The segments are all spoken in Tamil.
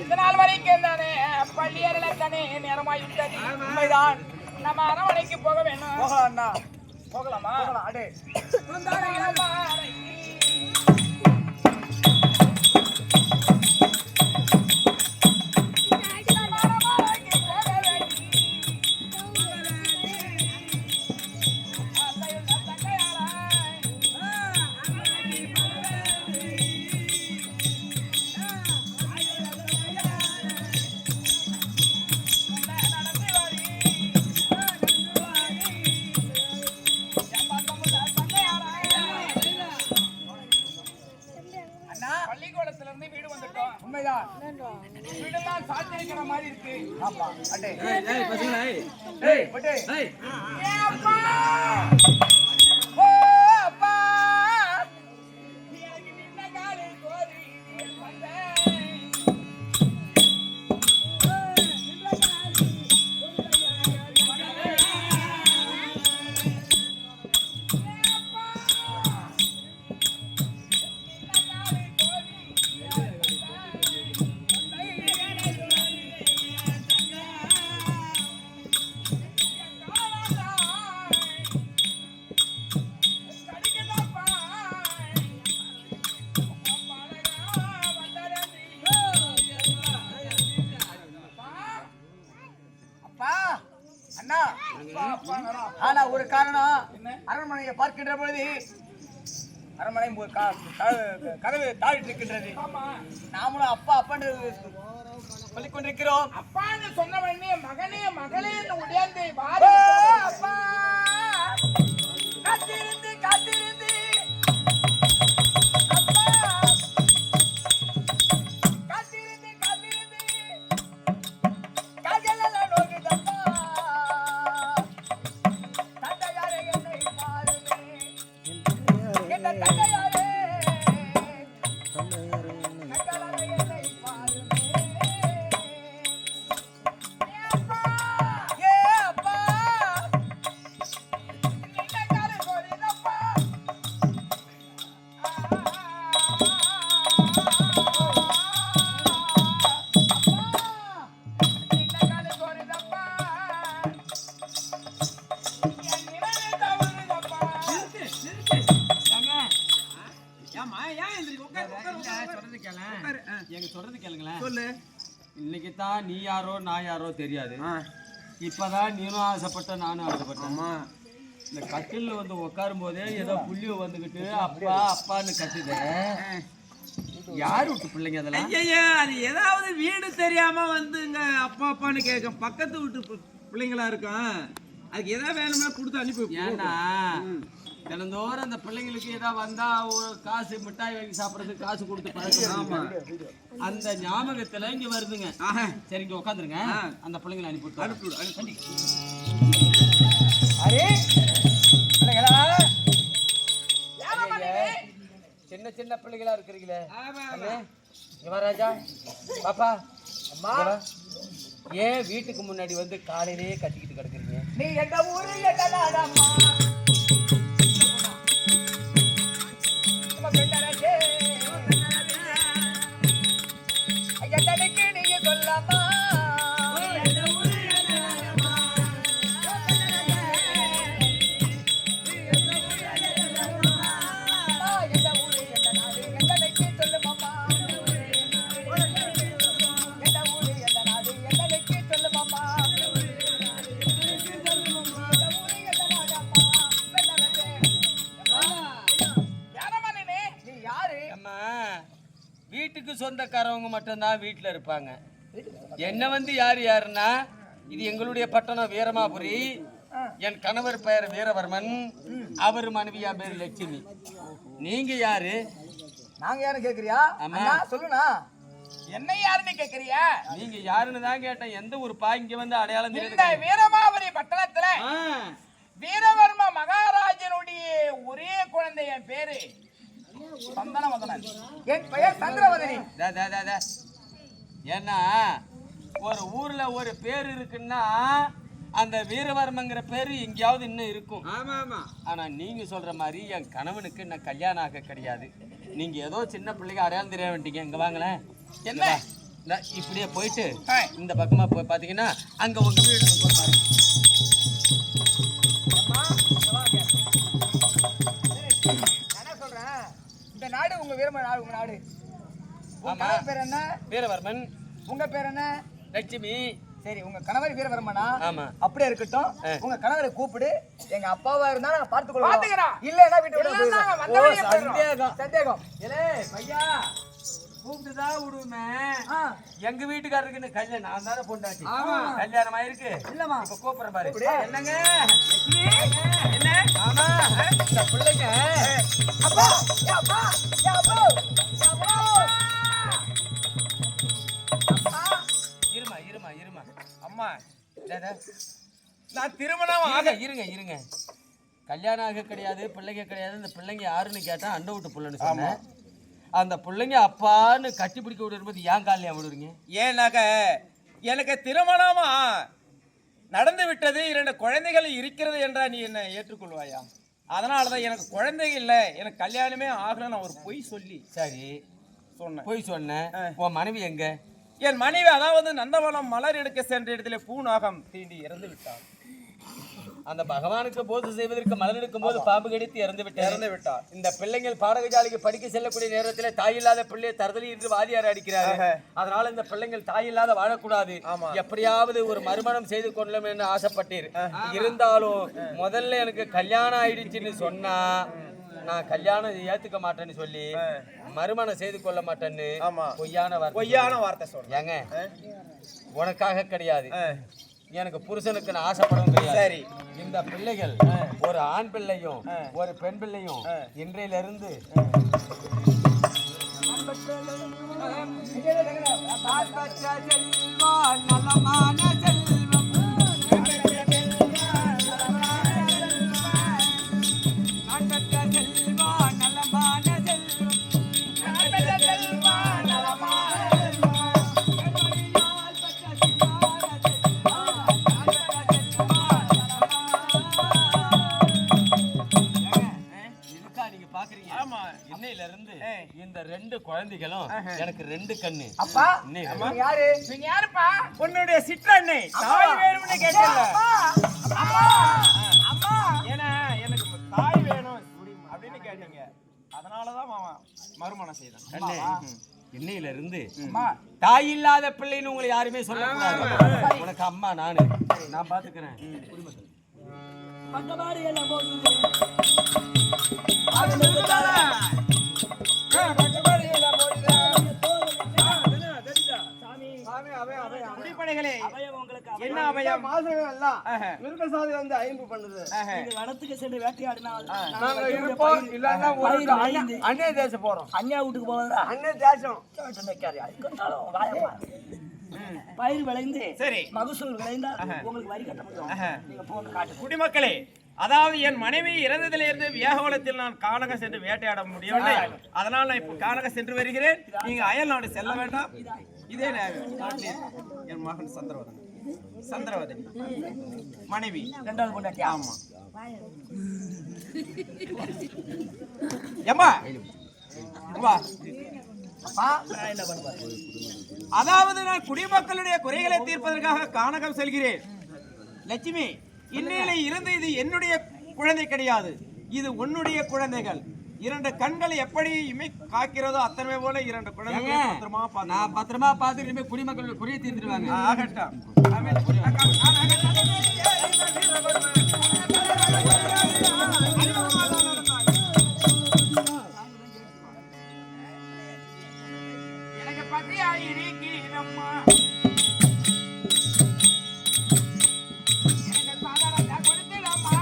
இதனால் வரைக்கும் தானே பள்ளியறையில தானே நேரமாயிட்டது. உண்மைதான். நம்ம அரவணைக்கு போக வேணும். போகலாம்ண்ணா. போகலாமா? அடே மாதிரி இருக்கு. ஆமா அடே ஏய் பசங்களா ஏய் பட்டே ஏய் அப்பா ஓ அப்பா எனக்கு நின்ன காலே கோரி வந்தே ஆனா ஒரு காரணம், அரண்மனையை பார்க்கின்ற பொழுது அரண்மனை கதவு தாழிட்டு இருக்கின்றது. நாமளும் அப்பா அப்பான்னு சொல்லிக் கொண்டிருக்கிறோம். அப்பான்னு சொன்ன உடனே மகனே மகளே உடையாந்து அப்பா காத்திருந்து காத்திருந்து இன்னைக்கு தான் நீ யாரோ நான் யாரோ தெரியாது. இப்பதான் நீனும் ஆசைப்பட்ட நானும் ஆசைப்பட்டேன். இந்த கட்டில வந்து உட்காரும் போதே ஏதோ புள்ளிய வந்துகிட்டு அப்பா அப்பான்னு கத்துத. யாரு விட்டு பிள்ளைங்க அதெல்லாம்? ஐயா அது ஏதாவது வீடு தெரியாம வந்துங்க அப்பா அப்பான்னு கேட்க பக்கத்து வீட்டு பிள்ளைங்களா இருக்கும். அதுக்கு ஏதாவது வேணும்னா கொடுத்து அனுப்பி. ஏன்னா தினந்தோறும் அந்த பிள்ளைங்களுக்கு ஏதாவது வந்தா ஒரு காசு மிட்டாய் வாங்கி சாப்பிட்றதுக்கு காசு கொடுத்து பழக்கம். அந்த ஞாபகத்துல இங்க வருதுங்க. சரி இங்க உட்காந்துருங்க. அந்த பிள்ளைங்களை அனுப்பி சின்ன சின்ன பிள்ளைகளா இருக்கிறீங்களே யுவராஜா பாப்பா அம்மா, ஏன் வீட்டுக்கு முன்னாடி வந்து காலையிலேயே கட்டிக்கிட்டு கிடக்குறீங்க? நீ எந்த ஊரு எட்டலாடம்மா ஐயத்தனைக்கு நீங்க சொல்லாமா வீட்டுக்கு சொந்தக்காரவங்க மட்டும்தான் வீட்டில் இருப்பாங்க. என்ன வந்து யார் யாருன்னா, இது எங்களுடைய பட்டணம் வீரமாபுரி. என் கணவர் பெயர் வீரவர்மன், அவர் மனைவியா பேர் லட்சுமி. நீங்க யாரு? நாங்க யாரும் கேக்குறியா? சொல்லுண்ணா. என்ன யாருன்னு கேக்குறியா? நீங்க யாருன்னு தான் கேட்டேன். எந்த ஒரு பா இங்க வந்து அடையாளம் தெரியுது? வீரமாபுரி பட்டணத்துல வீரவர்ம மகாராஜனுடைய ஒரே குழந்தை என் பேரு சந்தனவதனன். என் பெயர் சந்திரவதனி. ஏன்னா ஒரு ஊர்ல ஒரு பேர் இருக்குன்னா அந்த வீரவர்மங்கிற பேரு எங்கேயாவது இன்னும் இருக்கும். ஆனா நீங்க சொல்ற மாதிரி என் கணவனுக்கு இன்னும் கல்யாணம் ஆக கிடையாது. நீங்க ஏதோ சின்ன பிள்ளைங்க அடையாளம் தெரிய வேண்டிங்க. இங்க வாங்களேன். என்ன? இப்படியே போயிட்டு இந்த பக்கமா போய் பாத்தீங்கன்னா அங்க உங்க வீடு இருக்கும் பாருங்க. என்ன சொல்றேன், இந்த நாடு உங்க வீரம நாடு, உங்க நாடு. உங்க பேர் என்ன? வீரவர்மன். உங்க பேர் என்ன? லட்சுமி. சரி, உங்க கணவர் வீரவர்மனா? ஆமா. அப்படியே இருக்கட்டும். உங்க கணவரை கூப்பிடு. எங்க அப்பாவா இருந்தா நான் பார்த்துக்கொள்றேன். பாத்துக்கறோம். இல்லன்னா வீட்டை விட்டு இல்லன்னா போயிடுறேன். வந்த வழியே போயிடுறோம். சந்தேகம். சந்தேகம். ஏலே பையா கூப்பிட்டுதான் விடுமே. எங்க வீட்டுக்காரருக்கு கல்யாணம் நான் தானே பொண்டாட்டி. கல்யாணம் ஆயிருக்கு. இல்லம்மா. இப்ப கூப்பிடுறேன் பாரு. என்னங்க என்ன? ஆமா இந்த பிள்ளைங்க. அப்பா ஏ அப்பா ஏ அப்பா ஏ அப்பா. இருமா அம்மா டேடா. நான் திருமணம் இருங்க கல்யாணம் ஆக கிடையாது, பிள்ளைங்க கிடையாது. இந்த பிள்ளைங்க யாருன்னு கேட்டா அண்டை விட்டு புள்ளன்னு சொன்னேன். அந்த பிள்ளைங்க அப்பான்னு கட்டி பிடிக்க விடும்போது ஏன் காலையா விடுறீங்க? ஏன்னாக்க எனக்கு திருமணமா நடந்து விட்டது, 2 குழந்தைகள் இருக்கிறது என்றா நீ என்ன ஏற்றுக்கொள்வாயா? அதனாலதான் எனக்கு குழந்தைகள் இல்லை, எனக்கு கல்யாணமே ஆகல. நான் ஒரு பொய் சொல்லி சரி சொன்னேன். போய் சொன்னேன். உன் மனைவி எங்க? என் மனைவி அதாவது நந்தவனம் மலர் எடுக்க சென்ற இடத்துல பூநாகம் தீண்டி இறந்து விட்டார். அந்த பகவானுக்கு போது செய்வதற்கு மலர் எடுக்கும் போது பாம்பு கடித்து இறந்து விட்டார். இந்த பிள்ளைங்கள் பாடகஜாலிக்கு படிக்க செல்லக்கூடிய நேரத்தில் தாய் இல்லாத பிள்ளையை தருதலி என்று வாதியார் அடிக்கிறாரு. அதனால இந்த பிள்ளைங்கள் தாய் இல்லாத வாழக்கூடாது, எப்படியாவது ஒரு மறுமணம் செய்து கொள்ளணும் என்று ஆசைப்பட்டீர். இருந்தாலும் முதல்ல எனக்கு கல்யாணம் ஆயிடுச்சுன்னு சொன்னா நான் கல்யாணம் ஏத்துக்க மாட்டேன்னு சொல்லி மறுமணம் செய்து கொள்ள மாட்டேன்னு பொய்யான வார்த்தை சொல்றேன். ஏங்க உனக்காக கிடையாது, எனக்கு புருஷனுக்கு நான் ஆசைப்படவும் கிடையாது. சரி, இந்த பிள்ளைகள் ஒரு ஆண் பிள்ளையும் ஒரு பெண் பிள்ளையும் இன்றையில இருந்து இந்த 2 குழந்தைகளும் எனக்கு 2 கண்ணு. அப்பா யாரு? நீங்க யாருப்பா? உன்னுடைய சிற்றன்னை தாய் வேணும்னு கேட்கல. அம்மா ஏன்னா எனக்கு தாய் வேணும் அப்படின்னு கேட்டீங்க, அதனாலதான் மாமா மறுமணம் செய்தேன். இன்னையில இருந்து தாய் இல்லாத பிள்ளைன்னு உங்களை யாருமே சொல்லக்கூடாது. உனக்கு அம்மா நான் பாத்துக்கிறேன். குடிப்படைகளே என்ன அபயம்? மிருகசாதி வந்து ஐம்பு பண்ணுது. வனத்துக்கு சென்று வேட்டையாடினால் நாங்க இருப்போம், இல்லன்னா அந்நிய தேசம் போறோம். அந்நியா வீட்டுக்கு போவதா அந்நிய தேசம் பயிர் விளைந்து சரி மகசூல் விளைந்தா உங்களுக்கு வரி கட்ட முடியும். நீங்க போங்க காட்டு. குடிமக்களே, அதாவது என் மனைவி இறந்ததிலிருந்து வியாகுலத்தில் நான் கானகம் சென்று வேட்டையாட முடியவில்லை. அதனால் நான் இப்போ கானகம் சென்று வருகிறேன். நீங்க அயல் நாடு செல்ல வேண்டாம். இதே நாட்டில் என் மகன் சந்திரவதன் மனைவி 2வது பொண்டாட்டி. ஆமா ஏம்மா வா. அதாவது நான் குடிமக்களுடைய குறைகளை தீர்ப்பதற்காக கானகம் செல்கிறேன். லட்சுமி, இன்னையில இருந்து இது என்னுடைய குழந்தை கிடையாது, இது உன்னுடைய குழந்தைகள். 2 கண்கள் எப்படி இமை காக்கிறதோ அத்தனை போல 2 குழந்தைகள் பத்திரமா பார்த்து குடிமக்களுடைய குறையை தீர்த்துருவாங்க. ஆகட்டும். எனக்கு பத்தியா இருக்கீரம்மா, எனக்கு சாதாரண கொடுத்துடம்மா.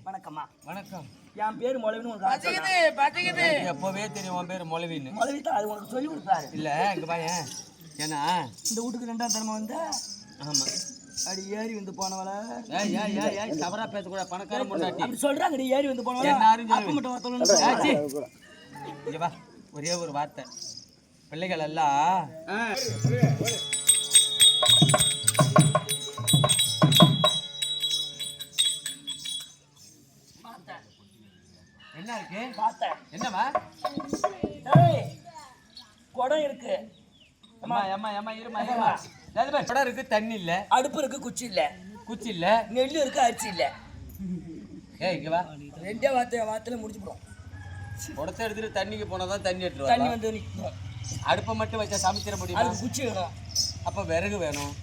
வணக்கம்மா. வணக்கம். என் பேரு மொழவின்னு பத்திக்குது எப்பவே தெரியும் உன் பேரு மொழவின்னு. மொழவி தான் அது உனக்கு சொல்லி கொடுத்தாரு. இல்ல இங்க பாயேன், ஏன்னா இந்த வீட்டுக்கு 2ஆம் தரமா வந்த. ஆமா அடி ஏறி வந்து போனவள ஏய் ஏய் ஏய் ஏய் தவறா பேசக்கூடாது பணக்கார பொண்டாட்டி அப்படி சொல்றாங்க அடி ஏறி வந்து போனவள எல்லாரும் அப்ப மட்டும் வரத்தல ஆச்சி இங்க வா ஒரே ஒரு வார்த்தை பிள்ளைகள் எல்லாம் என்ன இருக்கு பார்த்தேன் என்னவா டேய் குடம் இருக்கு அம்மா அம்மா அம்மா இருமா இருமா குடம் இருக்கு தண்ணி இல்ல அடுப்பு இருக்கு குச்சி இல்ல குச்சி இல்ல நெல்லு இருக்கு அரிசி இல்ல ஏய் இங்க வா ரெண்டே வார்த்தையில முடிச்சு போறோம் குடத்தை எடுத்துட்டு தண்ணிக்கு போனாதான் தண்ணி எடுத்துட்டு தண்ணி வரலாம் வந்து நிக்கும் அடுப்பை மட்டும் வச்சா சமைச்சிட முடியுமா அதுக்கு குச்சி வேணும் அப்ப விறகு வேணும்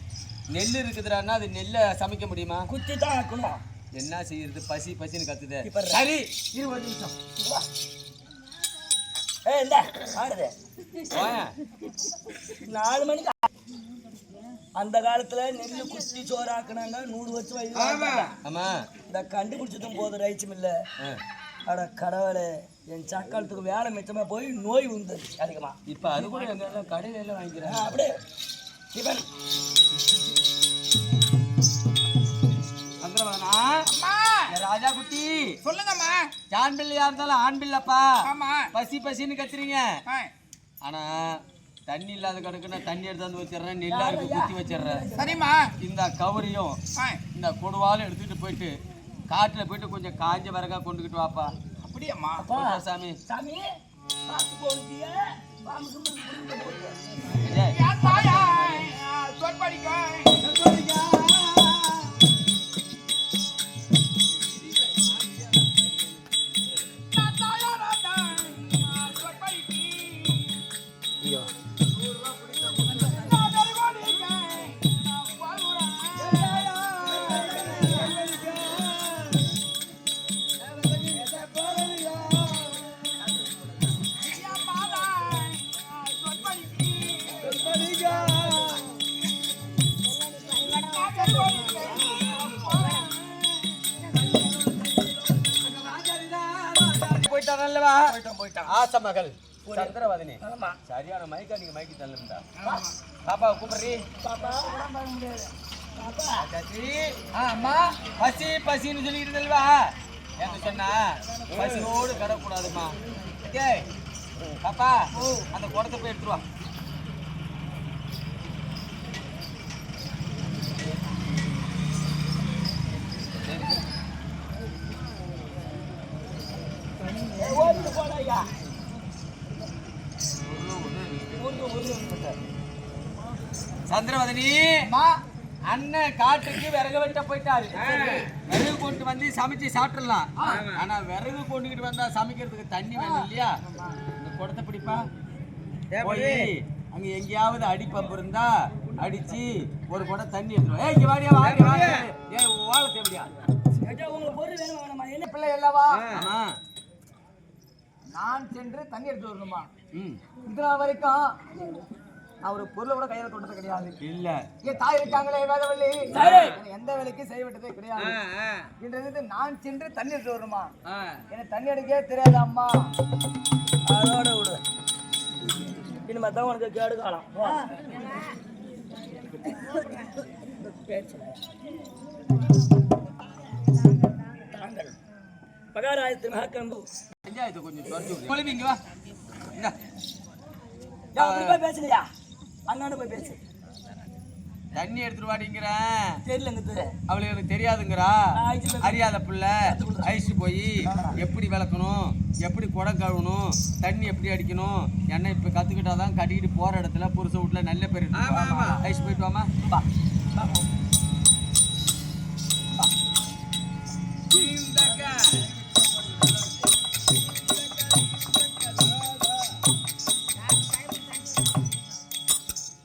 நெல் இருக்குதுடான்னா அது நெல்லை சமைக்க முடியுமா குத்தி தான் ஆக்கணும் என்ன செய்யறது பசி பசின்னு கத்துதே இப்ப சரி 20 நிமிஷம் ஏய் இந்த ஆடுது வாயா 4 மணிக்கு அந்த காலத்துல நெல்லு குத்தி சோறு ஆக்குனாங்க 100 வருஷம் வயசு ஆமா இந்த கண்டுபிடிச்சதும் போதும் ரைச்சும் இல்ல அட கடவுளே என் சக்காலத்துக்கு வேலை மிச்சமா போய் நோய் வந்து அதிகமா இப்ப அது கூட எங்க கடையில எல்லாம் வாங்கிக்கிறாங்க அப்படியே இவன் சந்திரவதனா அம்மா ராஜா குட்டி சொல்லுங்கம்மா. ஆண் பிள்ளையா இருந்தாலும் ஆண் பிள்ளைப்பா ஆமா. பசி பசின்னு கத்துறீங்க ஆ, ஆனா தண்ணி இல்லாத கிடக்குன்னா தண்ணி எடுத்தாந்து வச்சிடுறேன் நெல்லாருக்கு குத்தி வச்சிடுறேன் சரிம்மா. இந்த கவரியும் ஆ, இந்த கொடுவாலும் எடுத்துட்டு போயிட்டு காட்டுல போயிட்டு கொஞ்சம் காஞ்ச விறகா கொண்டுகிட்டு வாப்பா அப்படியாம்மா. போடா சாமி சாமி பார்த்து போனியே பாம்பு கும்பிட்டு விஜய். என் தாயாய், சொற்படிக்க. என் தாயாராதான், சொற்படிக்கு. நான் தருவானிக்கேன், நான் வாழ்வுறேன். என் மாதாய், சொற்படிக்கு. நான் தருவானிக்கேன், நான் வாழ்வுறேன். போயிட்டானல்லவா போயிட்டான் ஆசை மகள் சந்திரவதனி ஆமா சரியான மைக்கா நீங்க மைக்கு தள்ளுண்டா பாப்பா கூப்பிடுறீ பாப்பா உடம்பு பார்க்க முடியாது பாப்பா அம்மா பசி பசின்னு சொல்லிட்டு இருந்தல்வா என்ன சொன்னா பசியோடு கிடக்கூடாதுமா ஓகே பாப்பா அந்த குடத்தை போய் எடுத்துருவா ஓடிட்டு போடாயா சந்திரவதனி அண்ணன் காட்டுக்கு விறகு வெட்ட போயிட்டாரு விறகு கொண்டு வந்து சமைச்சு சாப்பிட்டுலாம் ஆனா விறகு கொண்டுகிட்டு வந்தா சமைக்கிறதுக்கு தண்ணி வேணும் இல்லையா இந்த குடத்தை பிடிப்பா போய் அங்க எங்கேயாவது அடிப்பம்பு இருந்தா அடிச்சு ஒரு குடம் தண்ணி எடுத்துருவா ஏய் இங்க வாடியா வாடி வாடி ஏய் வாழ தேவையா உங்களுக்கு பொருள் வேணும் வேணாமா என்ன பிள்ளை அல்லவா, ஆமா நான் சென்று தண்ணி எடுத்து வரணுமா? ம் இது நாள் வரைக்கும் நான் ஒரு பொருளை கூட கையில தொட்டது கிடையாது. இல்ல என் தாய் இருக்காங்களே வேதவள்ளி, என்னை எந்த வேலைக்கும் செய்ய விட்டதே கிடையாது. இன்றைக்கு நான் சென்று தண்ணி எடுத்து வரணுமா? எனக்கு தண்ணி எடுக்கவே தெரியாது அம்மா. அதோட விடு இனிமே தான் உனக்கு கேடு காலம் தாங்கள் பகாராயத்து மகக்கம்பு பஞ்சாயத்து கொஞ்சம் தொடர்ந்து குழம்பு இங்க வா இந்தா. அப்படி போய் பேசுறியா அண்ணாண்டு போய் பேசு தண்ணி எடுத்துட்டு வாடிங்கிறேன் தெரியலங்குது அவளுக்கு எனக்கு தெரியாதுங்கிறா அறியாத பிள்ளை ஐசு போய் எப்படி விளக்கணும் எப்படி குடம் கழுவணும் தண்ணி எப்படி அடிக்கணும் என்ன இப்ப கத்துக்கிட்டாதான் கட்டிக்கிட்டு போற இடத்துல புருஷ வீட்டுல நல்ல பேர் ஐசு போயிட்டு வாமா வா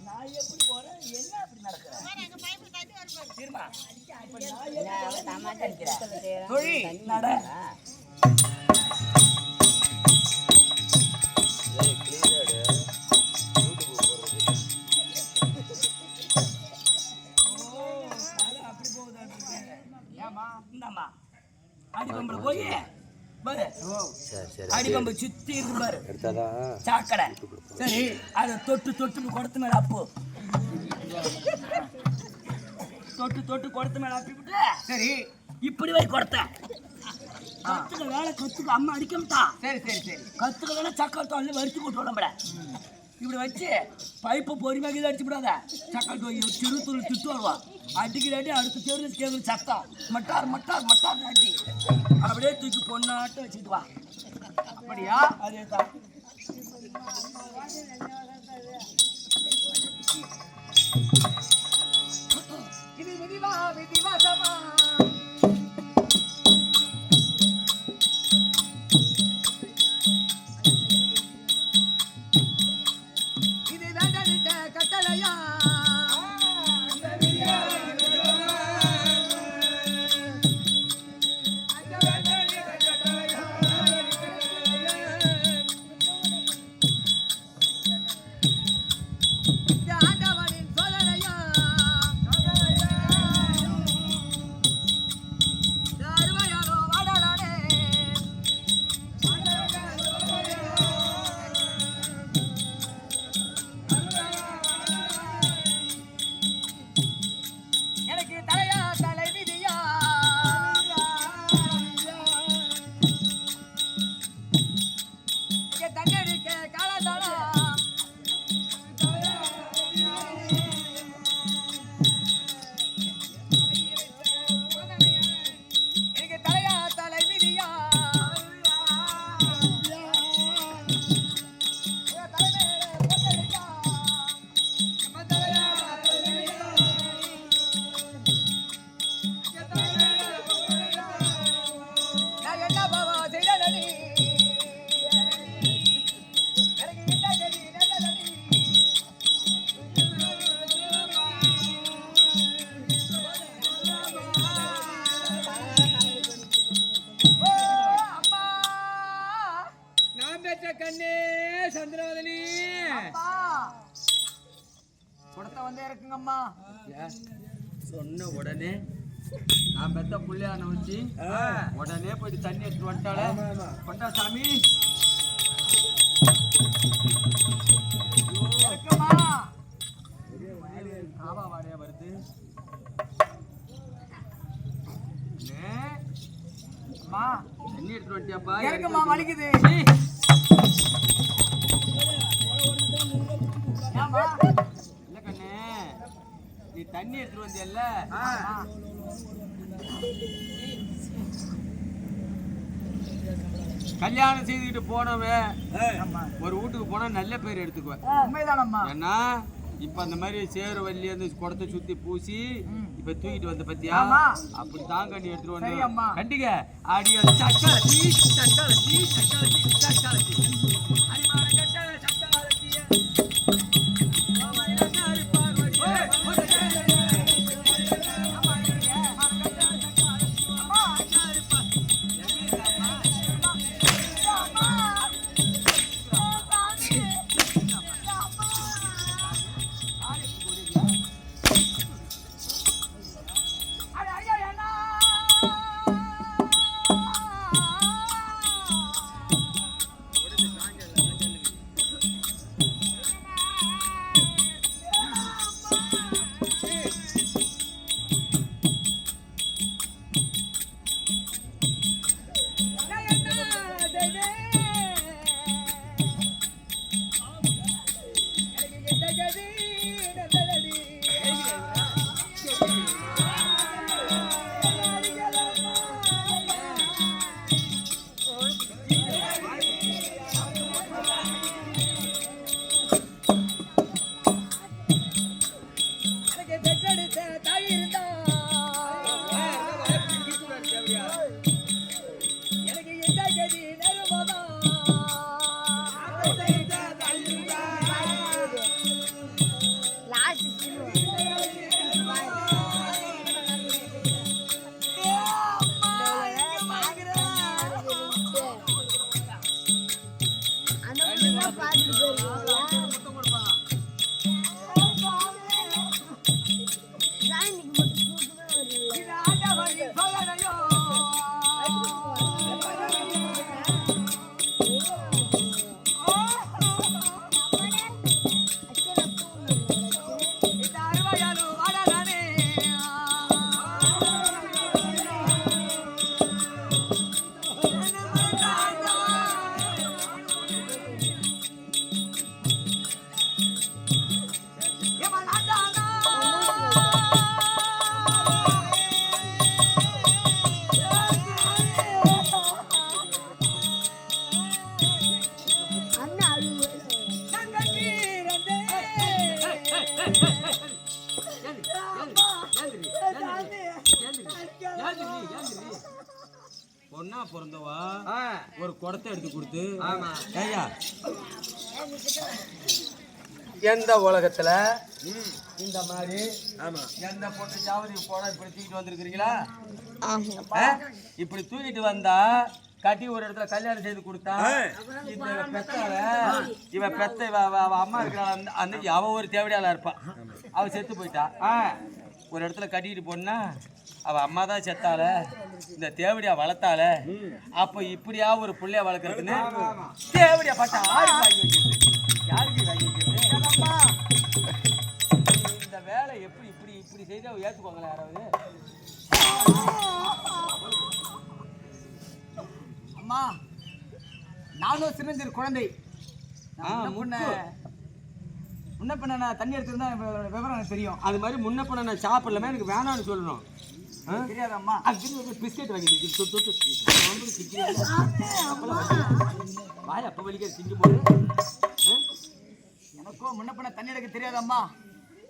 நான் எப்படி போறேன் என்ன அப்படி நடக்குறேன் தீர்மா தொழி நட இந்தாம்மா அடிப்பம்புல போய் பாரு அடிப்பம்பு சுத்தி இருக்கு பாரு சாக்கடை சரி அதை தொட்டு தொட்டு கொடுத்து மேல அப்பு தொட்டு தொட்டு கொடுத்த மேல ஆப்பிவிட்டு சரி இப்படி வை கொடுத்த கத்துக்க வேலை கத்துக்க அம்மா அடிக்கமாட்டா. சரி சரி சரி கத்துக்க வேலை சக்கரை தோல்ல வரிச்சு போட்டு விடம்பட இப்படி வச்சு பைப்பு பொறுமையாக இதை அடிச்சு விடாத. சக்கரை தோல் திருத்தூள் திட்டு வருவா அடிக்கிறாட்டி அடுத்த தெருவில் கேள்வி சத்தம் மட்டார் மட்டார் மட்டார் ஆட்டி அப்படியே தூக்கி பொண்ணாட்டம் வச்சுட்டு வா. அப்படியா? அதே தான். இது விதிவாசமா இது வேண்டனிட்ட கட்டளையா கண்ணே சந்திரவதனி கொடுத்த வந்தே இருக்குங்கம்மா. சொன்ன உடனே நான் பெத்த புள்ளையான வச்சு உடனே போயிட்டு தண்ணி எடுத்து வந்துட்டாளே. கொண்டா சாமி இருக்குமா? காவா வாடையா வருது. அம்மா தண்ணி எடுத்து வந்துட்டியாப்பா? இருக்குமா? வலிக்குது. ஏம்மா? இல்ல கண்ணே நீ தண்ணி எடுத்துட்டு வந்தியல்ல, கல்யாணம் செய்துக்கிட்டு போனவன் ஒரு வீட்டுக்கு போனா நல்ல பேர் எடுத்துக்குவேன். உண்மைதானம்மா? ஏன்னா இப்ப அந்த மாதிரி சேரு வள்ளி அந்த குடத்தை சுத்தி பூசி இப்ப தூக்கிட்டு வந்த பத்தியா, அப்படி தாங்க நீ எடுத்துட்டு வந்து கண்டிக்க அடி அது சக்காலத்தி சக்காலத்தி சக்காலத்தி சக்காலத்தி அடிமான கட்ட சக்காலத்தி பொண்ணா பிறந்தவா ஒரு குடத்தை எடுத்து கொடுத்து ஐயா எந்த உலகத்துல இந்த மாதிரி எந்த பொண்ணு ஜாவதி போட இப்படி தூக்கிட்டு வந்திருக்கிறீங்களா? இப்படி தூக்கிட்டு வந்தா கட்டி ஒரு இடத்துல கல்யாணம் செய்து கொடுத்தா இந்த பெத்தால இவன் பெத்த அவ அம்மா இருக்கிறாள் அன்னைக்கு அவ ஒரு தேவையாளா இருப்பா. அவ செத்து போயிட்டா. ஒரு இடத்துல கட்டிட்டு போனா அவ அம்மா தான் செத்தால, இந்த தேவடியா வளர்த்தால. அப்ப இப்படியா ஒரு புள்ளைய வளர்க்கறதுன்னு தேவடியா பட்ட ஆறு வாங்கி வைக்கிறது. யாருக்கு வாங்கி வைக்கிறது? இந்த வேலை எப்படி இப்படி இப்படி செய்து ஏத்துக்குவாங்களா யாராவது? அம்மா, நானும் சின்னஞ்சிறு குழந்தை. முன்ன பண்ண நான் தண்ணி எடுத்துருந்தா விவரம் எனக்கு தெரியும். அது மாதிரி முன்ன பண்ண நான் சாப்பிடலாமே, எனக்கு வேணாம்னு சொல்லணும். தெரியாது அம்மா. அது பிஸ்கெட் வாங்கி வாய் அப்ப வலிக்கிற சிங்கி போடு. எனக்கும் முன்ன பண்ண தண்ணி எடுக்க தெரியாது அம்மா.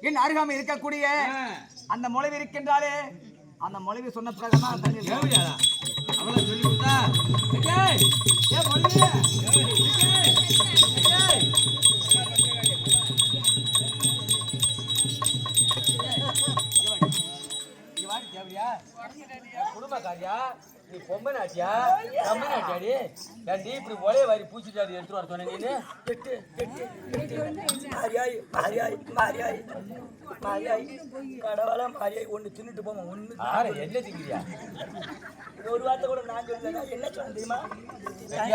என் அருகாமை இருக்கக்கூடிய அந்த முளைவு இருக்கின்றாலே, அந்த முளைவு சொன்ன பிரகாரமா தண்ணி தேவையாதா அவளை சொல்லி கொடுத்தா குடும்பக்காரியா? நீ பொம்மை நாட்டியா கம்மி நாட்டியாடி? ஏன்டி இப்படி ஒரே வாரி பூச்சிட்டாடி எடுத்துட்டு வர சொன்ன நீனு? கடவுளா மாரியாய் ஒண்ணு தின்னுட்டு போமா. ஒண்ணு என்ன திங்கிறியா? ஒரு வார்த்தை கூட நான் சொல்ல. என்ன சொல்ல தெரியுமா?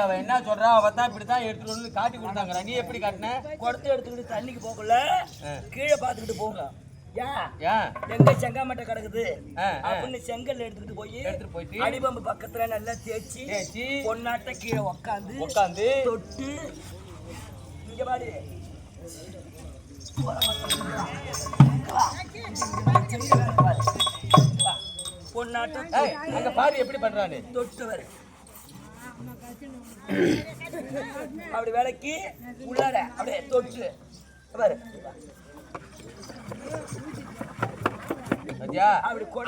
அவ என்ன சொல்றா? அவ தான் இப்படித்தான் எடுத்துட்டு வந்து காட்டி கொடுத்தாங்க. நீ எப்படி காட்டின? குடத்தை எடுத்துக்கிட்டு தண்ணிக்கு போகல, கீழே பாத்துக்கிட்டு போங்க. எங்க செங்காமட்டை கிடக்குது அப்படின்னு செங்கல் எடுத்துட்டு போய் அடிபம்பு பக்கத்துல நல்லா தேய்ச்சி பொன்னாட்ட கீழே உக்காந்து தொட்டு இங்க பாரு பொன்னாட்ட பாரு எப்படி பண்றானு தொட்டுவர். அப்படி வேலைக்கு உள்ளார அப்படியே தொட்டு பாரு.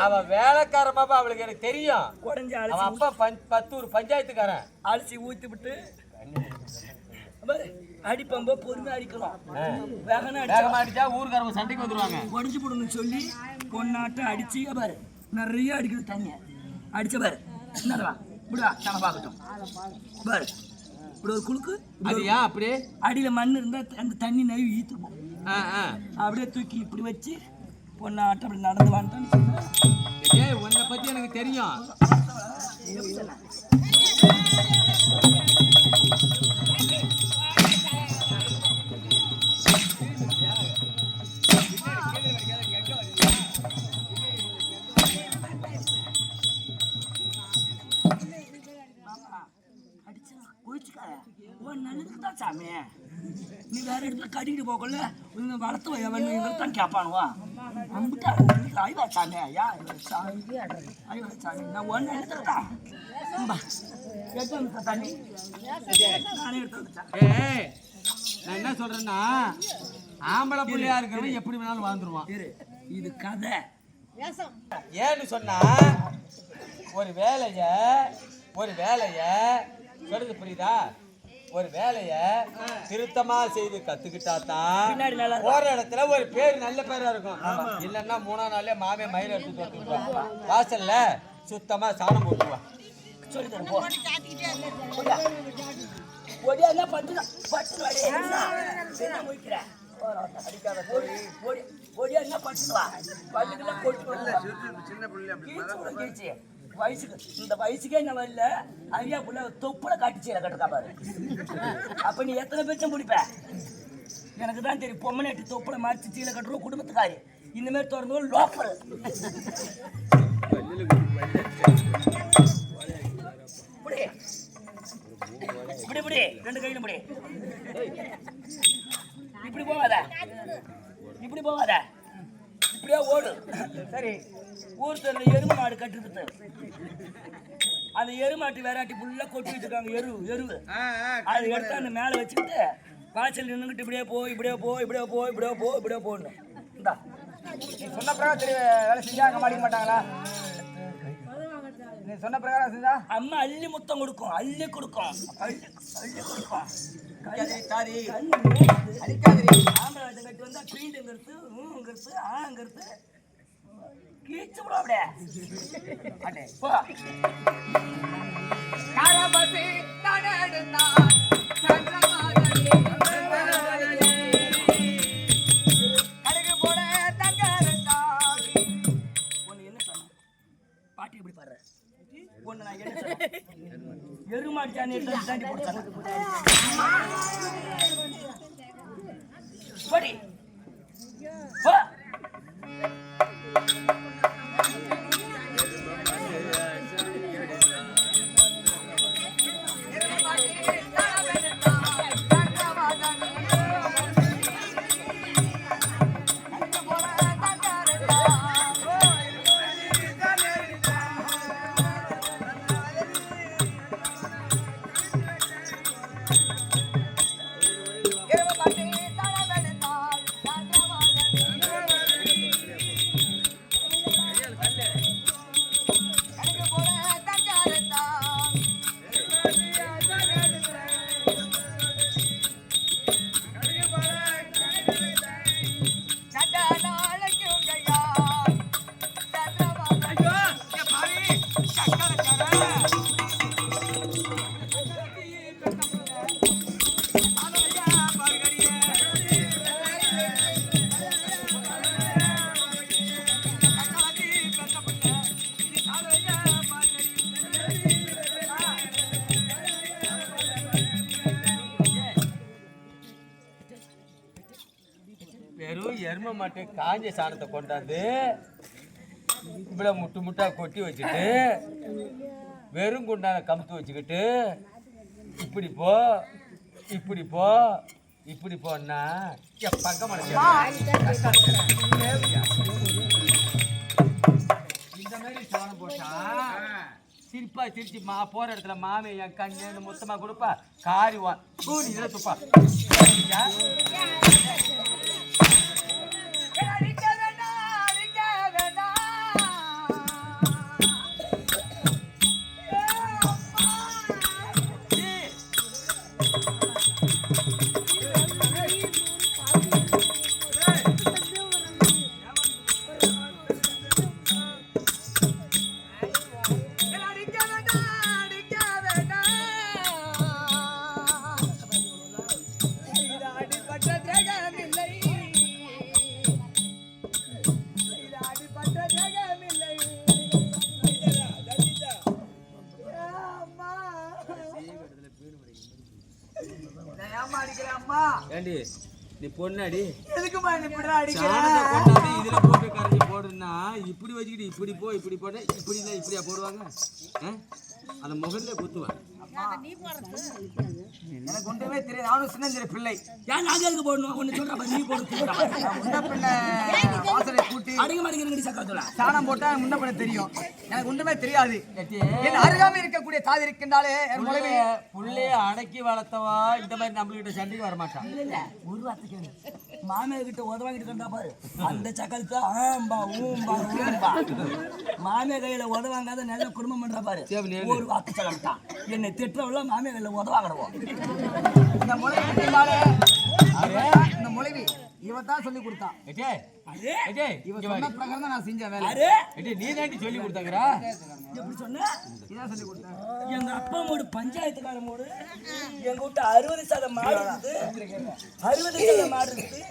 அவ வேலைக்கார பாப்பா, அவளுக்கு எனக்கு தெரியும். அவன் அப்பா 10 பஞ்சாயத்துக்காரன். அரிசி ஊத்தி விட்டு அடிப்பம்ப பொறுமை அடிக்கணும். வேகமா அடிச்சா ஊருக்காரங்க சண்டைக்கு வந்துருவாங்க. உடஞ்சு போடணும்னு சொல்லி பொண்ணாட்டம் அடிச்சு பாரு நிறைய அடிக்கிறது. தண்ணிய அடிச்ச பாரு என்னடா இப்படிவா தன பார்க்கட்டும் பாரு. இப்படி ஒரு குழுக்கு அதுயா அப்படியே அடியில மண் இருந்தா அந்த தண்ணி நழுவி ஈத்துப்போம். அப்படியே தூக்கி இப்படி வச்சு பொண்ணாட்டம் அப்படி நடந்து வான்ட்டான்னு உன்னை பத்தி எனக்கு தெரியும். நல்லதுக்குதான் சாமி. நீ வேற இடத்துல கட்டிக்கிட்டு போகல வளர்த்து தான் கேட்பானுவா. ஐவா சாமி ஐயா ஐவா சாமி நான் ஒன்று எடுத்துக்கிட்டான் தண்ணி நானே எடுத்து. நான் என்ன சொல்றேன்னா, ஆம்பளை பிள்ளையா இருக்கிறவன் எப்படி வேணாலும் வாழ்ந்துருவான். இது கதை. ஏன்னு சொன்னா ஒரு வேலைய சொல்றது புரியுதா? ஒரு வேலைய திருத்தமா செய்து கத்துக்கிட்டாதான் போற இடத்துல ஒரு பேர் நல்ல பேரா இருக்கும். இல்லன்னா 3ஆம் நாளே மாமே மயில எடுத்து வந்துருவான். வாசல்ல சுத்தமா சாணம் போட்டுருவான். இந்த வயசுக்கே என்ன வரல ஐயா புள்ள தொப்புல காட்டிச்சு கட்டுக்கா பாரு. அப்ப நீ எத்தனை பேச்சும் பிடிப்ப? எனக்கு தான் தெரியும். பொம்மனேட்டு தொப்புல மாற்றி சீலை கட்டுறோம் குடும்பத்துக்காரி. இந்த மாதிரி திறந்து லோக்கல் இப்படி இப்படி 2 கையிலும் இப்படி இப்படி போகாத இப்படியே ஓடு. சரி, ஊர் தெருல எருமை மாடு கட்டுறது. அந்த எருமாட்டு வேறாட்டி ஃபுல்லா கொட்டி வச்சிருக்காங்க. எருவு அது எடுத்து அந்த மேல வச்சுக்கிட்டு வாசல் நின்றுக்கிட்டு இப்படியே போடணும். இந்தா நீ சொன்ன பிறகு வேலை செஞ்சா அங்க மாட்டிக்க மாட்டாங்களா? நீ சொன்ன பிரகாரம் செஞ்சா அம்மா அள்ளி முத்தம் கொடுக்கும், அள்ளி கொடுக்கும், அள்ளி கொடுக்கும். சாரி அடிக்காதீ. ஆம்பளை வேஷம் கட்டி வந்தா பீண்டுங்கிறது, ஊங்கிறது, ஆங்கிறது கீச்சு விட அப்படியே. அடே போ. காரபசி தனடுதான் சந்திரமாதனே கடுகு போட தங்கறதான். ஒண்ணு என்ன சொன்ன? பாட்டி எப்படி பாடுற? ஒண்ணு நான் என்ன சொன்னேன்? எருமாச்சானி தாண்டி போட்டாங்க. படி. போ. வெறும் எருமை மாட்டு காஞ்ச சாணத்தை கொண்டாந்து இவ்வளோ முட்டு முட்டா கொட்டி வச்சுட்டு வெறும் குண்டான கமுத்து வச்சுக்கிட்டு இப்படி போ இப்படி போ இப்படி போனா பக்கம் இந்த மாதிரி சோளம் போட்டா சிரிப்பா சிரிச்சு போற இடத்துல மாமே என் கண்ணு மொத்தமா கொடுப்பா காரிவான் இதில் துப்பா ஏண்டி நீ பொண்ணாடி எதுக்குமா இப்படி அடிக்கிற? சாணத்தை கொண்டாந்து இதுல போட்டு கரைஞ்சி போடுன்னா இப்படி வச்சுக்கிட்டு இப்படி போ இப்படி போட இப்படிதான் இப்படியா போடுவாங்க அந்த முகத்துல குத்துவேன். எனக்கு ஒன்றுமே தெரியாது. நானும் சின்னஞ்சிற பிள்ளை. ஏன் நாங்க எதுக்கு போடணும்? ஒண்ணு சொல்றப்ப நீ போடு. முன்ன பின்ன வாசலை கூட்டி அடிக்க மாட்டேங்கிறீங்க சக்கரத்துல சாணம் போட்டா முன்ன பின்ன தெரியும். எனக்கு ஒன்றுமே தெரியாது. என் அருகாமல் இருக்கக்கூடிய தாய் இருக்கின்றாலே புள்ளைய அடக்கி வளர்த்தவா இந்த மாதிரி நம்மகிட்ட சண்டைக்கு வரமாட்டான். ஒரு வார்த்தைக்கு மாமியார் கிட்ட உதவாங்கிட்டு கண்டா பாரு அந்த சக்கரத்தை ஆம்பா ஊம்பா ஊம்பா மாமியார் கையில உதவாங்காத நல்ல குடும்பம் பண்ற பாரு ஒரு வார்த்தை சொல்ல மாட்டான். என்னை திட்டவள மாமியார் கையில உதவாங்கிடுவோம். இந்த மொழிவி இவன் தான் சொல்லி கொடுத்தான். இவன் சொன்ன பிரகாரம் தான் நான் செஞ்ச வேலை. நீ தாண்டி சொல்லி கொடுத்தாங்கடா. எப்படி சொன்ன? இதான் சொல்லி கொடுத்தேன். எங்க அப்பா மூடு பஞ்சாயத்துக்கார மூடு எங்க வீட்டு 60% மாடு இருக்குது. 60% மாடு இருக்குது.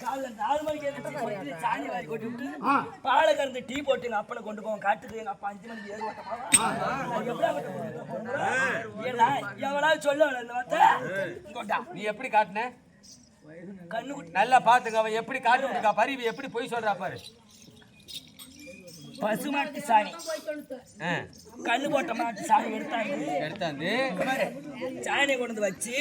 காலைல 4 மணிக்கு எழுந்து சாணி வாரி கொட்டி விட்டு பாலை கறந்து டீ போட்டு எங்க அப்பனை கொண்டு போவோம் காட்டுக்கு. எங்க அப்பா 5 மணிக்கு ஏறு ஓட்ட எவனாவது சொல்ல இந்த வார்த்தை நீ எப்படி காட்டின? கண்ணு நல்லா பாத்துங்க. அவன் எப்படி காட்டு இருக்கா பரிவி எப்படி போய் சொல்றா பாரு. பசுமாட்டு சாணி கண்ணு போட்ட மாட்டு சாணி எடுத்தாந்து சாணியை கொண்டு வச்சு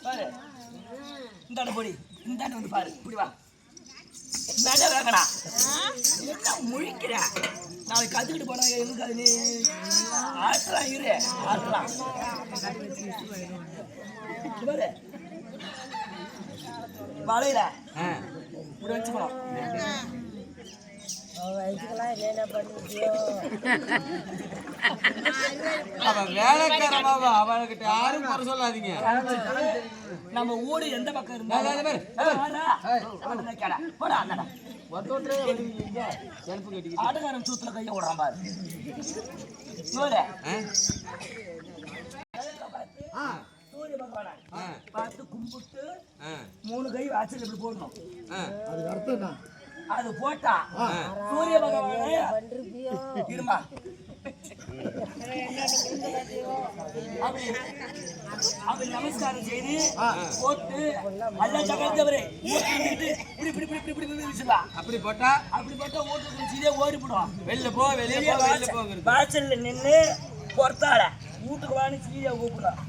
பாரு இந்த பொடி இந்த வந்து பாரு இப்படி வா நட வேகடா முழிக்கிற நாளைக்கு கத்துக்கிட்டு போனா எங்களுக்கு அது நீ ஆட்டலாம் இரு ஆட்டலாம் பாரு வளையில இப்படி வச்சுக்கணும். அவ வேலைக்காரமாவா, அவளுக்கிட்ட யாரும் குறை சொல்லாதீங்க. நம்ம ஊரு எந்த பக்கம் இருந்தாலும் ஆட்டுக்காரன் சூத்துல கைய விடுறான் பாரு. சூரிய பகவானா பார்த்து கும்பிட்டு 3 கை வாசல் இப்படி போடணும். அதுக்கு அர்த்தம் என்ன? அது போட்டா சூரிய பகவானே இருமா அப்படி நமஸ்காரம் செய்து போட்டு அல்ல ஜகத்தவரே அப்படி போட்டா ஓட்டு சீதே ஓடிவிடும். வெளில போ, வெளியே போ, வெளில போங்கிறது. வாசல்ல நின்று பொறுத்தாட வீட்டுக்கு வாணி சீதையா கூப்பிடும்.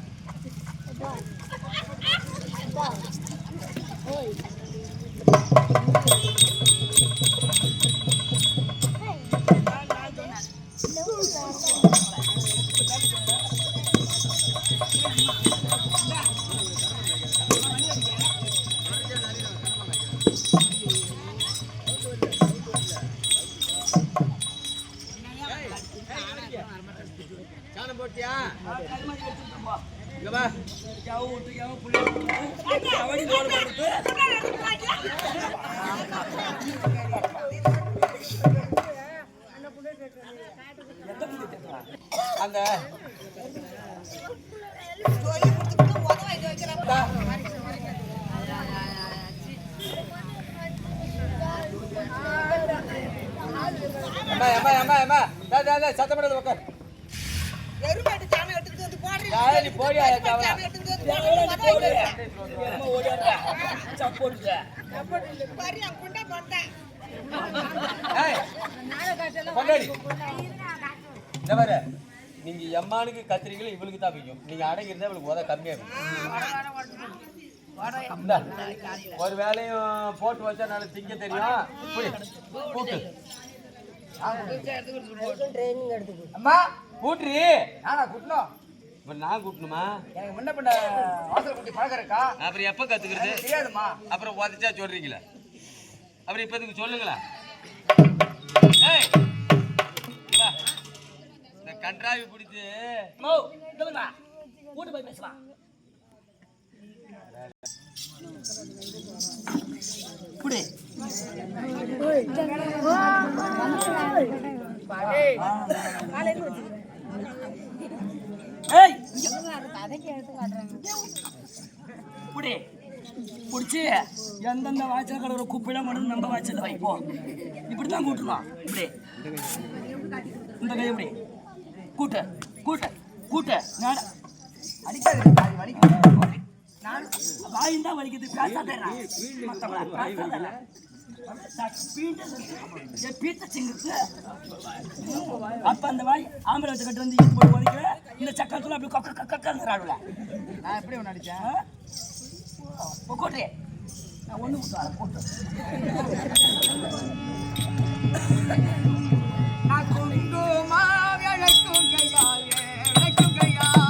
சாணம் போட்டியா? கருமாதி வச்சுட்டு போ. இங்க வா. யாவ விட்டு யாவ புள்ளி அவடி தோல் போட்டு அந்த சத்தம் பண்ணது உட்கார். நீ போடியா நீங்க எம்மானுக்கு கத்திரிக்கல இவளுக்கு தான் பிடிக்கும். நீங்க அடங்கிருந்தா இவளுக்கு உத கம்மியா ஒரு வேலையும் போட்டு வச்சா நல்ல திங்க தெரியும். கூட்டு அம்மா கூட்டுறி. நானா கூட்டணும்? இப்ப நான் கூட்டணுமா? எனக்கு முன்ன பின்ன வாசல் குட்டி பழக்கம் இருக்கா? அப்புறம் எப்ப கத்துக்கிறது? தெரியாதுமா. அப்புறம் உதச்சா சொல்றீங்களா? அப்புறம் இப்ப இதுக்கு சொல்லுங்களா? இந்த கன்றாவி பிடிச்சு கூட்டு போய் பேசலாம். குடி புடிச்சு எந்தெந்த வாய்ச்சல் கடவுள குப்பிட மட்டும் நம்ம வாய்ச்சல் வைப்போம். இப்படித்தான் கூட்டலாம். இப்படி இந்த கை இப்படி கூட்ட கூட்ட கூட்ட அடிக்காது வலிக்கும். வாயும் தான் வலிக்குது. பேசாத அப்ப அந்த வாய் ஆம்பளை வச்சு கட்டு வந்து போய் உதைக்கிற இந்த சக்கரத்துல அப்படி கொக்க கக்கறாடுல. நான் எப்படி ஒன்று அடித்தேன்? கூட்டுறே நான் ஒண்ணு கூட்டு நான் குங்குமா விளக்கும் கையால் விளக்கும் கையால்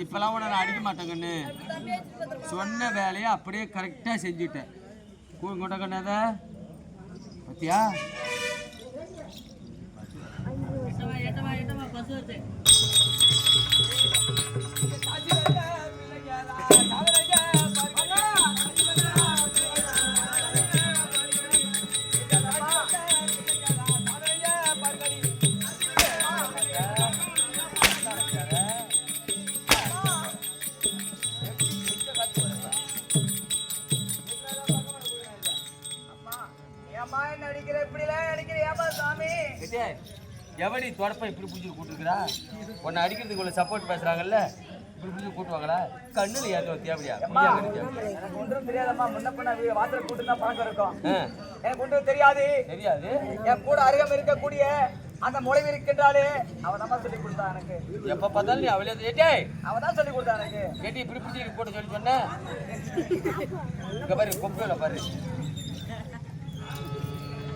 இப்பெல்லாம் உன நான் அடிக்க மாட்டேன் கண்ணு. சொன்ன வேலையை அப்படியே கரெக்டா செஞ்சுட்டேன். கொண்ட கண்ணாத பத்தியா? ஏமா என்ன அடிக்கிற இப்படிலாம் அடிக்கிறியாமா சாமி? எவடி தொடப்ப இப்படி புடிச்சு கூட்டுக்கிறா? உன்னை அடிக்கிறதுக்கு உள்ள சப்போர்ட் பேசுறாங்கல்ல, இப்படி புடிச்சு கூட்டுவாங்களா? கண்ணுல ஏதோ தேவையா? எனக்கு ஒன்றும் தெரியாதம்மா. முன்ன பண்ண வாசல் கூட்டு தான் பழக்கம் இருக்கும். எனக்கு ஒன்றும் தெரியாது. என் கூட அருகம் இருக்கக்கூடிய அந்த முளைவு இருக்கின்றாலே அவன் தான் சொல்லி கொடுத்தா எனக்கு. எப்ப பார்த்தாலும் நீ அவளே ஏட்டே அவன் தான் சொல்லி கொடுத்தா எனக்கு. கேட்டி இப்படி பிடிச்சி போட்டு சொல்லி சொன்ன. இங்க பாரு கொப்புல பாரு.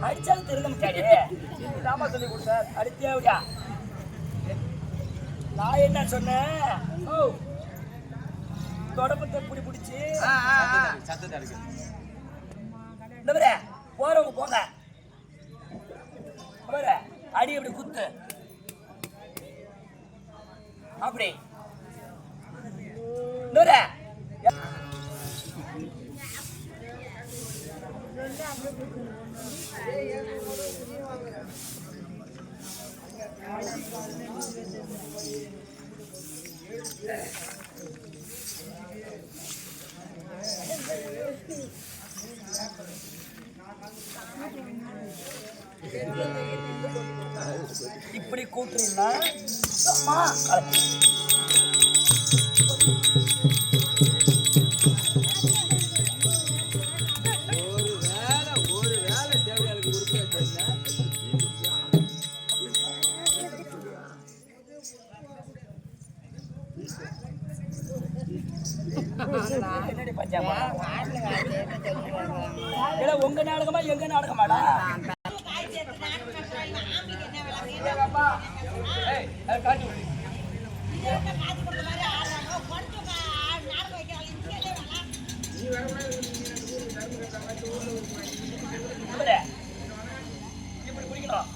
அடிச்சாலும் திருந்த முடியாது. இதாமா சொல்லி கொடுத்தா. அடித்தியா? நான் என்ன சொன்னேன்? தொடப்பத்தை பிடிச்சி சத்தத்தை இருக்கு. இந்த போறவங்க போங்க. அடி அப்படி குத்து அப்படி இப்படி கூட்டுறீங்களா? ஒரு வேலை தேவையாளுக்கு உறுப்பியா உங்க நாடகமா எங்க நாடகமாடா? இப்படி குடிக்கணும்.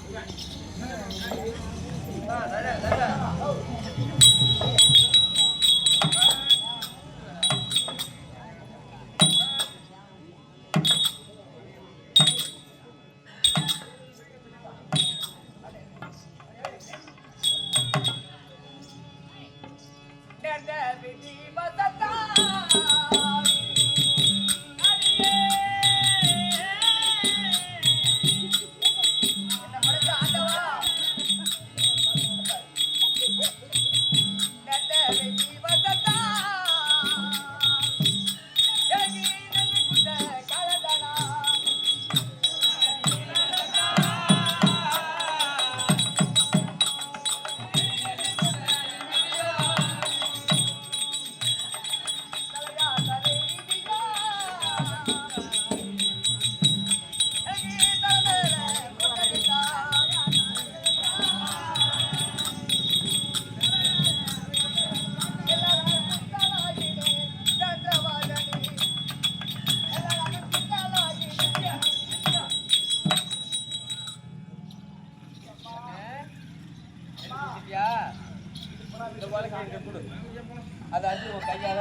அதை அடிச்சு உன் கையால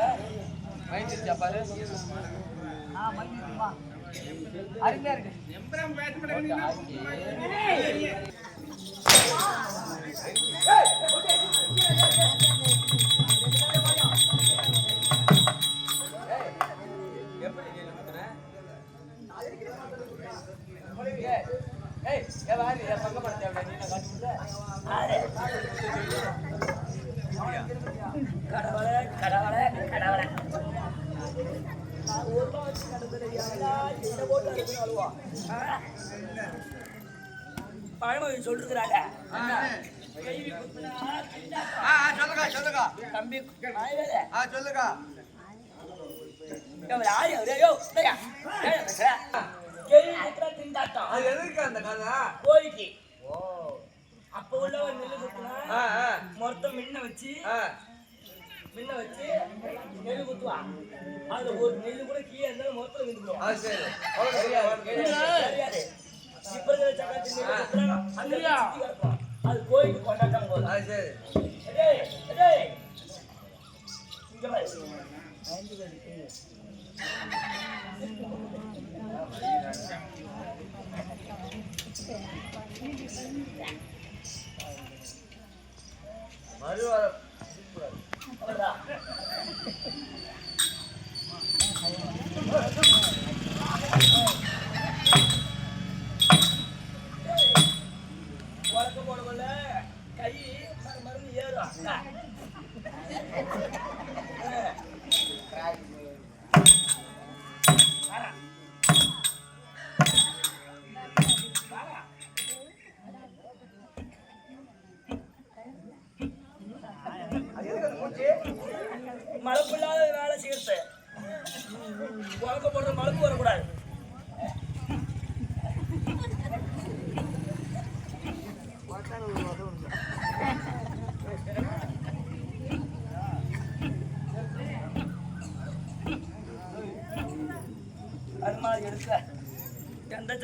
மைண்டிருச்சா பாரு. அருமையா இருக்கு. கடவுளே கடவுளே கடவுளே பழமொழி சொல்லிருக்கிறாங்க. சொல்லுங்க தம்பி சொல்லுங்க. திண்டாட்டம் அது எதுக்கு அந்த கதை? கோழிக்கு அப்ப உள்ள ஒரு நெல்லு குத்துனா மொத்தம் மின்ன வச்சு நெல்லு குத்துவான். அதுல ஒரு நெல்லு கூட கீழே இருந்தாலும் மொத்தம் விழுந்துடும். தெரியாது. இப்ப இருக்கிற சக்கரத்தி நெல்லு அது கோழிக்கு கொண்டாட்டம் போதும். இங்க பாரு.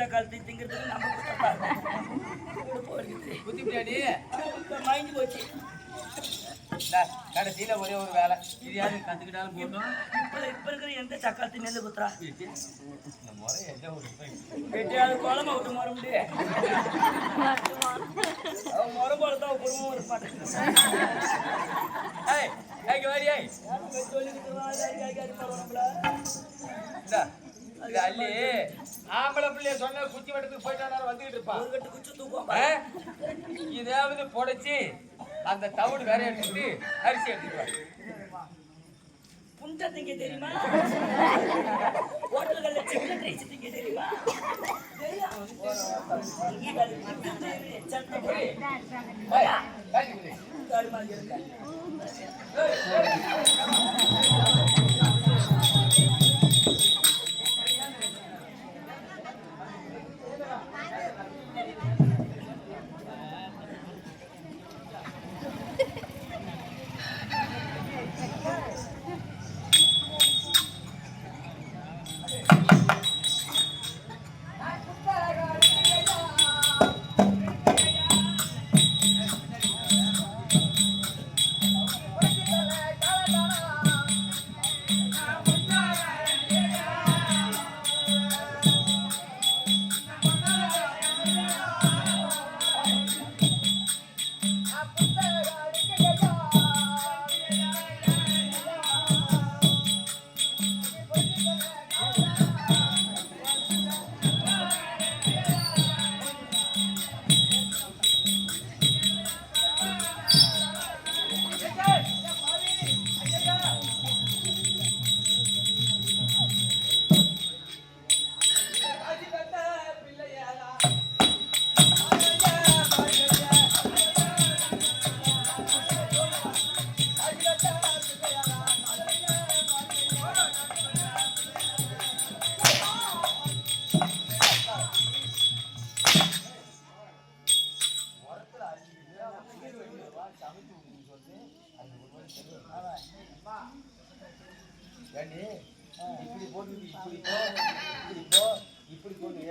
சக்காலத்தை திங்கிறதுக்கு நம்ம புத்தி பிரியாணி மயங்கி போச்சு. கடைசியில ஒரே ஒரு வேலை இது யாரு கத்துக்கிட்டாலும் போட்டோம். இப்ப இருக்கிற எந்த சக்காலத்தை நெல்லு குத்துறா இந்த முறை என்ன ஒரு வெட்டியாவது குழம்பு விட்டு மாற முடியும். அவன் முறை போல தான் குடும்பம் வர மாட்டேன். அள்ளி ஆம்பளை பிள்ளைய சொன்ன குச்சி வட்டத்துக்கு போயிட்டு வந்துகிட்டு இருப்பான். குச்சி தூக்குவான். இதாவது புடைச்சி அந்த தவிடு வேற எடுத்துட்டு அரிசி எடுத்துக்குவாங்க. புண்டை திங்க தெரியுமா? ஹோட்டல்கள்ல சிக்கன் ரைஸ் திங்க தெரியுமா? இப்படி போட்டு இப்படி போ இப்படி போட்டு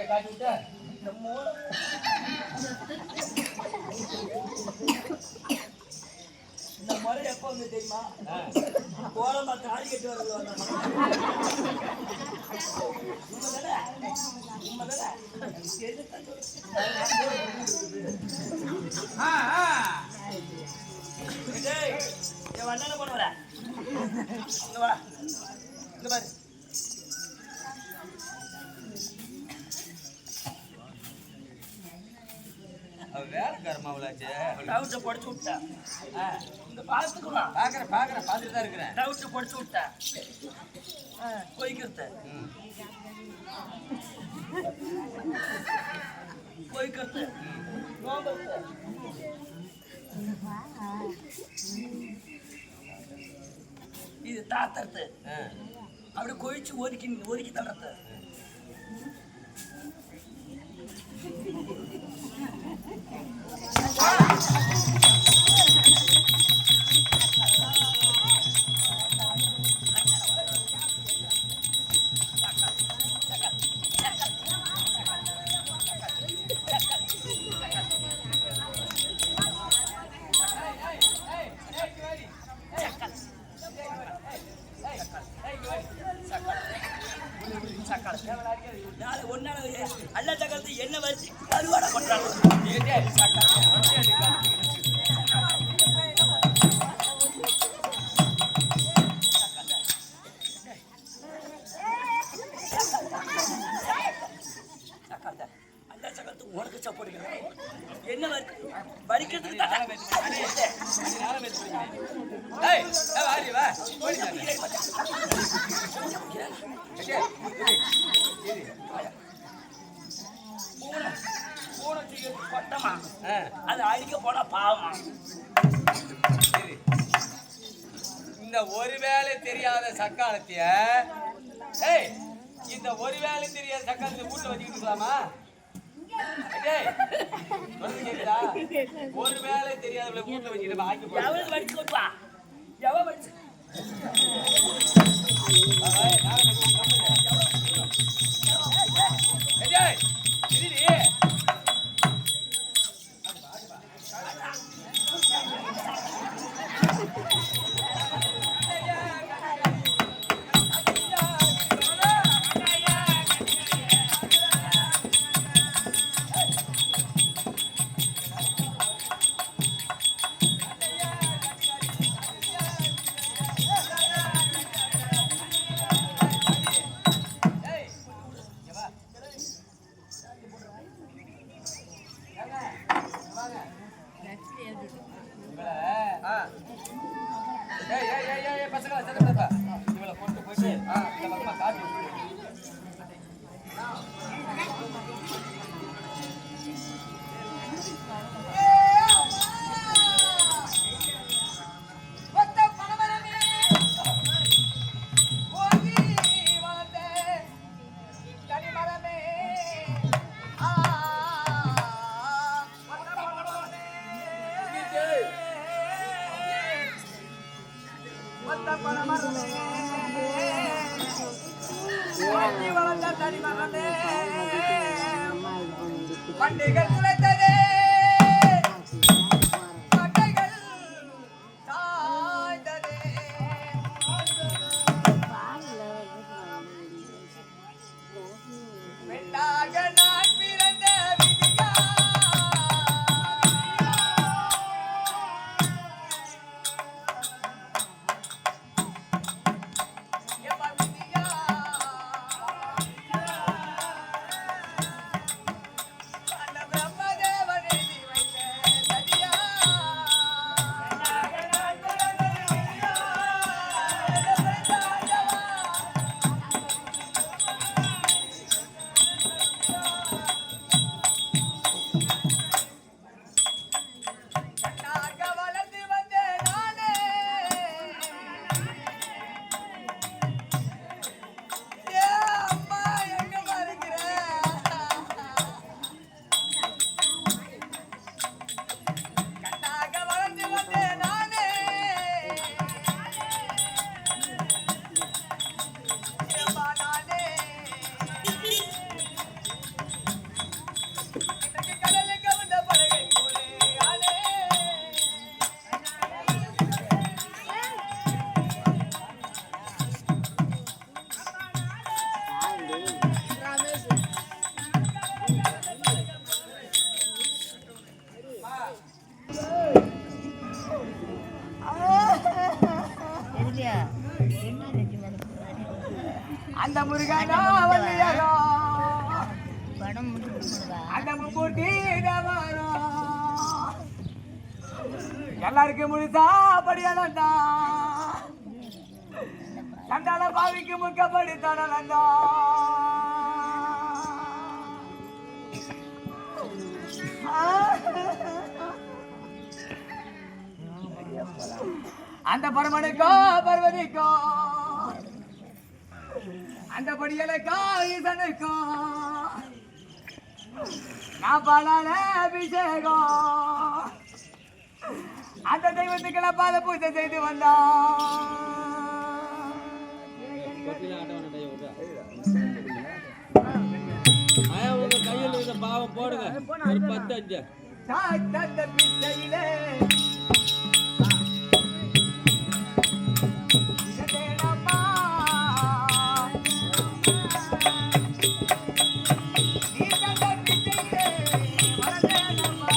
காட்டி விட்ட இந்த முறை எப்ப வந்து தெரியுமா? கோலமா தாடி கட்டி வருவாங்க. என்ன பண்ண வர? இந்த பாரு வேலைக்காரமா அவளாச்சு டவுட்டை படிச்சு விட்டேன். இந்த பார்த்துக்கலாம் பாக்குறேன் பார்த்துட்டு தான் இருக்கிறேன். டவுட்டை படிச்சு விட்டேன். கொய்க்கிறது நோம்புறது இது தாத்தறது அப்படி கொய்ச்சு ஒதுக்கி தடுறது. அல்ல சக்கரத்து என்ன வச்சு அறுவாடை பண்றாங்க. அல்ல சக்கரத்து உனக்கு சப்போர்ட் என்ன வலிக்கிறதுக்கு பட்டமா அது அடிக்க போனா பாவமா. இந்த ஒருவேளை தெரியாத சக்காலத்திய இந்த ஒருவேளை தெரியாத சக்காலத்தை வீட்டுல வச்சுக்கிட்டு இருக்கலாமா? ஒரு வேலை தெரியாத வீட்டுல வச்சுட்டு ஆக்கி போடு. எவனுக்கு வடிச்சு கொடுப்பா எவன் வடிச்சு ஏய், இருடி. பசங்களா சத்தப்பா இவளை கொண்டு போயிட்டு இந்த பக்கமா காட்டு பண்டிகள் குலைத்ததே பட்டைகள் தாய்ந்ததே பெண்ணாக நான் பிறந்த விதியா எம்மா விதியா அந்த பிரம்மதேவன் எழுதி வைத்த சதியா கண்ணாக வளர்ந்து வந்த நானே ஏ அம்மா எங்க மறுக்கிற கண்ணாக வளர்ந்து வந்த நானே ஏம்மா நானே இன்னைக்கு கடலுக்கு வந்த படகை போலே ஆனே அந்த முருகனா வந்தியதோ அந்த முக்கூட்டி வரும் எல்லாருக்கும் முழுசா படியானண்டா சண்டால பாவிக்கு முக்கப்படி தடலண்டா அந்த பரமனுக்கோ பர்வதிக்கோ அந்த படியலுக்கோ ஈசனுக்கோ நான் பாலால அபிஷேகம் அந்த தெய்வத்துக்கு நான் பாத பூஜை செய்து வந்தான் உங்க கையில் இருந்த பாவம் போடுங்க ஒரு 10 5 தந்த பிச்சையிலே இதேனம்மா நீ தந்த பிச்சையிலே வரதேனம்மா